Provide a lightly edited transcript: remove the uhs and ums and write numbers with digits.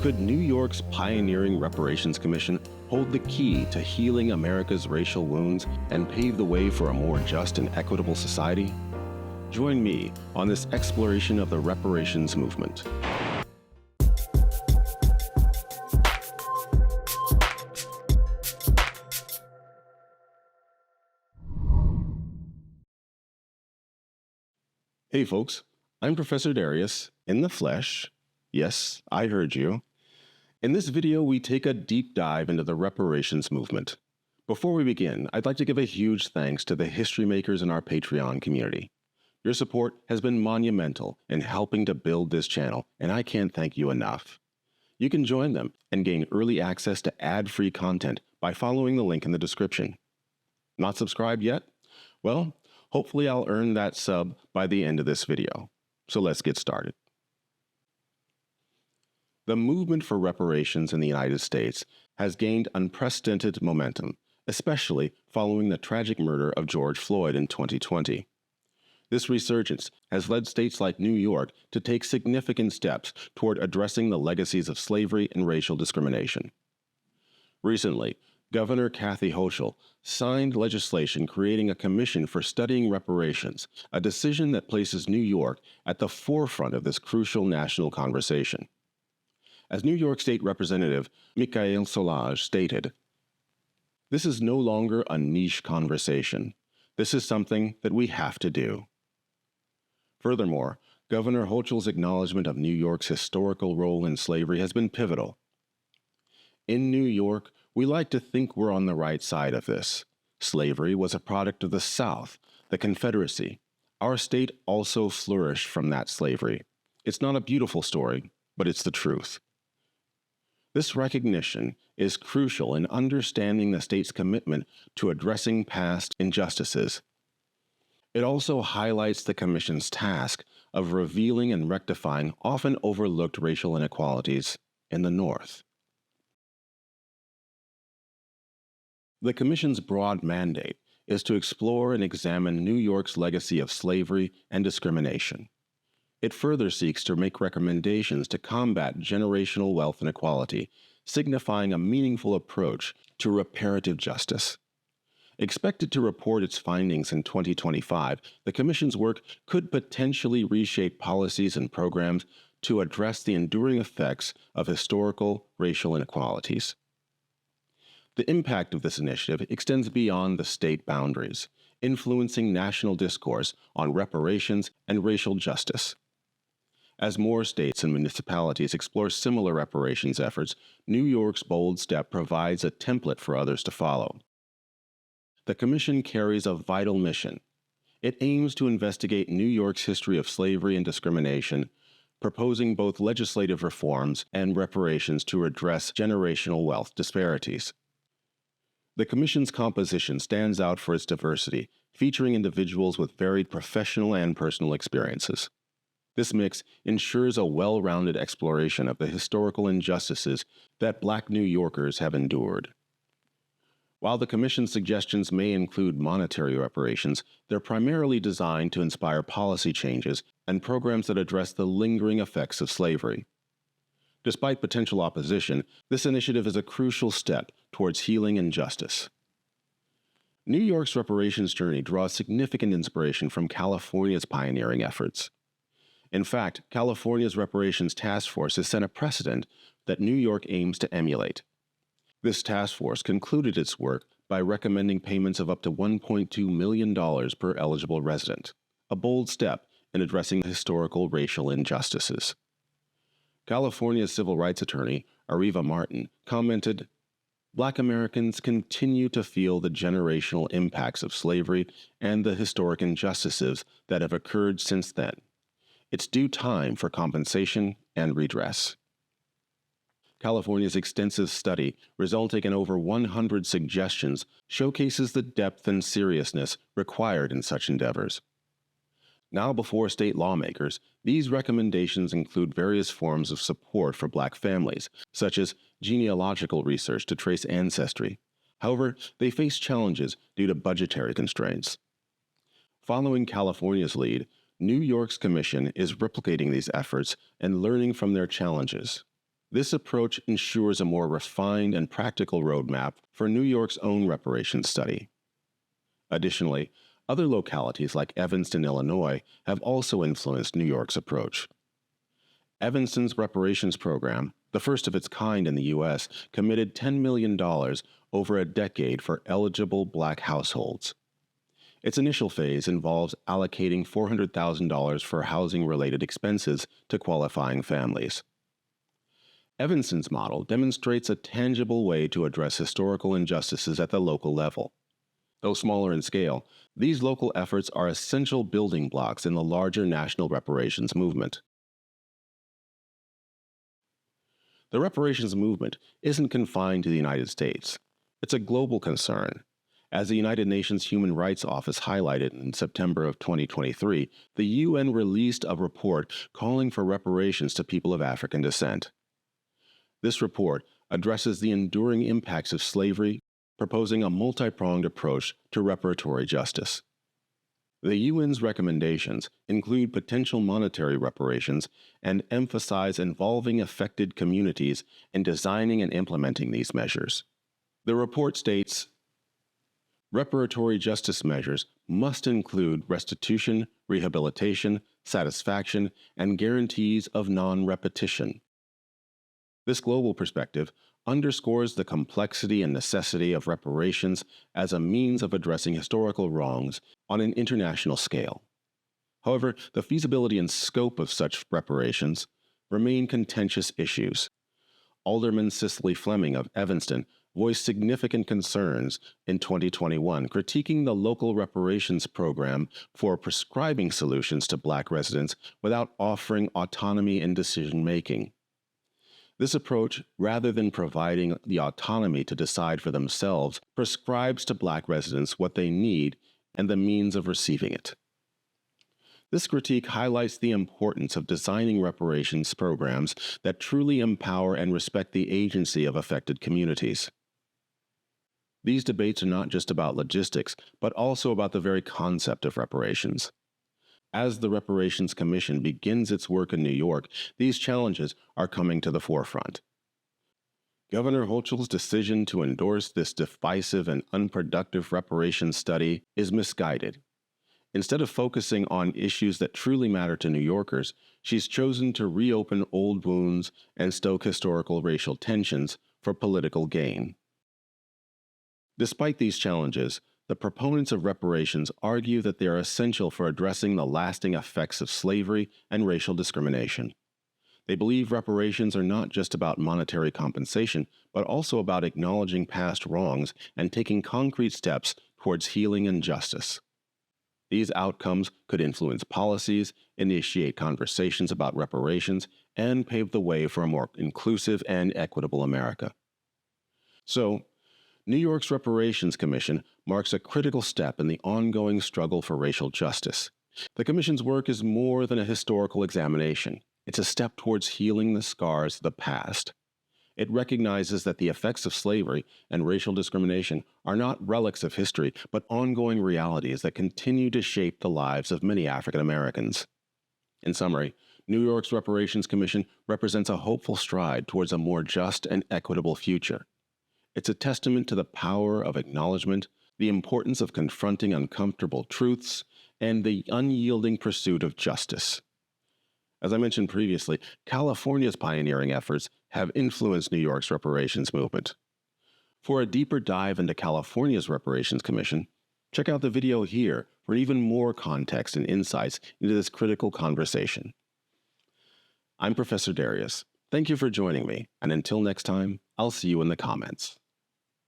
Could New York's pioneering Reparations Commission hold the key to healing America's racial wounds and pave the way for a more just and equitable society? Join me on this exploration of the reparations movement. Hey folks, I'm Professor Darius, in the flesh. Yes, I heard you. In this video, we take a deep dive into the reparations movement. Before we begin, I'd like to give a huge thanks to the history makers in our Patreon community. Your support has been monumental in helping to build this channel, and I can't thank you enough. You can join them and gain early access to ad-free content by following the link in the description. Not subscribed yet? Well, hopefully I'll earn that sub by the end of this video. So let's get started. The movement for reparations in the United States has gained unprecedented momentum, especially following the tragic murder of George Floyd in 2020. This resurgence has led states like New York to take significant steps toward addressing the legacies of slavery and racial discrimination. Recently, Governor Kathy Hochul signed legislation creating a commission for studying reparations, a decision that places New York at the forefront of this crucial national conversation. As New York State Representative Michael Solage stated, "This is no longer a niche conversation. This is something that we have to do." Furthermore, Governor Hochul's acknowledgement of New York's historical role in slavery has been pivotal. In New York, we like to think we're on the right side of this. Slavery was a product of the South, the Confederacy. Our state also flourished from that slavery. It's not a beautiful story, but it's the truth. This recognition is crucial in understanding the state's commitment to addressing past injustices. It also highlights the Commission's task of revealing and rectifying often overlooked racial inequalities in the North. The Commission's broad mandate is to explore and examine New York's legacy of slavery and discrimination. It further seeks to make recommendations to combat generational wealth inequality, signifying a meaningful approach to reparative justice. Expected to report its findings in 2025, the Commission's work could potentially reshape policies and programs to address the enduring effects of historical racial inequalities. The impact of this initiative extends beyond the state boundaries, influencing national discourse on reparations and racial justice. As more states and municipalities explore similar reparations efforts, New York's bold step provides a template for others to follow. The Commission carries a vital mission. It aims to investigate New York's history of slavery and discrimination, proposing both legislative reforms and reparations to address generational wealth disparities. The Commission's composition stands out for its diversity, featuring individuals with varied professional and personal experiences. This mix ensures a well-rounded exploration of the historical injustices that Black New Yorkers have endured. While the Commission's suggestions may include monetary reparations, they're primarily designed to inspire policy changes and programs that address the lingering effects of slavery. Despite potential opposition, this initiative is a crucial step towards healing and justice. New York's reparations journey draws significant inspiration from California's pioneering efforts. In fact, California's reparations task force has set a precedent that New York aims to emulate. This task force concluded its work by recommending payments of up to $1.2 million per eligible resident, a bold step in addressing historical racial injustices. California's civil rights attorney, Ariva Martin, commented, "Black Americans continue to feel the generational impacts of slavery and the historic injustices that have occurred since then. It's due time for compensation and redress." California's extensive study, resulting in over 100 suggestions, showcases the depth and seriousness required in such endeavors. Now before state lawmakers, these recommendations include various forms of support for Black families, such as genealogical research to trace ancestry. However, they face challenges due to budgetary constraints. Following California's lead, New York's commission is replicating these efforts and learning from their challenges. This approach ensures a more refined and practical roadmap for New York's own reparations study. Additionally, other localities like Evanston, Illinois, have also influenced New York's approach. Evanston's reparations program, the first of its kind in the U.S., committed $10 million over a decade for eligible Black households. Its initial phase involves allocating $400,000 for housing-related expenses to qualifying families. Evanston's model demonstrates a tangible way to address historical injustices at the local level. Though smaller in scale, these local efforts are essential building blocks in the larger national reparations movement. The reparations movement isn't confined to the United States. It's a global concern. As the United Nations Human Rights Office highlighted in September of 2023, the UN released a report calling for reparations to people of African descent. This report addresses the enduring impacts of slavery, proposing a multi-pronged approach to reparatory justice. The UN's recommendations include potential monetary reparations and emphasize involving affected communities in designing and implementing these measures. The report states, reparatory justice measures must include restitution, rehabilitation, satisfaction, and guarantees of non-repetition. This global perspective underscores the complexity and necessity of reparations as a means of addressing historical wrongs on an international scale. However, the feasibility and scope of such reparations remain contentious issues. Alderman Cicely Fleming of Evanston voiced significant concerns in 2021, critiquing the local reparations program for prescribing solutions to Black residents without offering autonomy in decision-making. This approach, rather than providing the autonomy to decide for themselves, prescribes to Black residents what they need and the means of receiving it. This critique highlights the importance of designing reparations programs that truly empower and respect the agency of affected communities. These debates are not just about logistics, but also about the very concept of reparations. As the Reparations Commission begins its work in New York, these challenges are coming to the forefront. Governor Hochul's decision to endorse this divisive and unproductive reparations study is misguided. Instead of focusing on issues that truly matter to New Yorkers, she's chosen to reopen old wounds and stoke historical racial tensions for political gain. Despite these challenges, the proponents of reparations argue that they are essential for addressing the lasting effects of slavery and racial discrimination. They believe reparations are not just about monetary compensation, but also about acknowledging past wrongs and taking concrete steps towards healing and justice. These outcomes could influence policies, initiate conversations about reparations, and pave the way for a more inclusive and equitable America. So, New York's Reparations Commission marks a critical step in the ongoing struggle for racial justice. The Commission's work is more than a historical examination. It's a step towards healing the scars of the past. It recognizes that the effects of slavery and racial discrimination are not relics of history, but ongoing realities that continue to shape the lives of many African Americans. In summary, New York's Reparations Commission represents a hopeful stride towards a more just and equitable future. It's a testament to the power of acknowledgement, the importance of confronting uncomfortable truths, and the unyielding pursuit of justice. As I mentioned previously, California's pioneering efforts have influenced New York's reparations movement. For a deeper dive into California's Reparations Commission, check out the video here for even more context and insights into this critical conversation. I'm Professor Darius. Thank you for joining me, and until next time, I'll see you in the comments.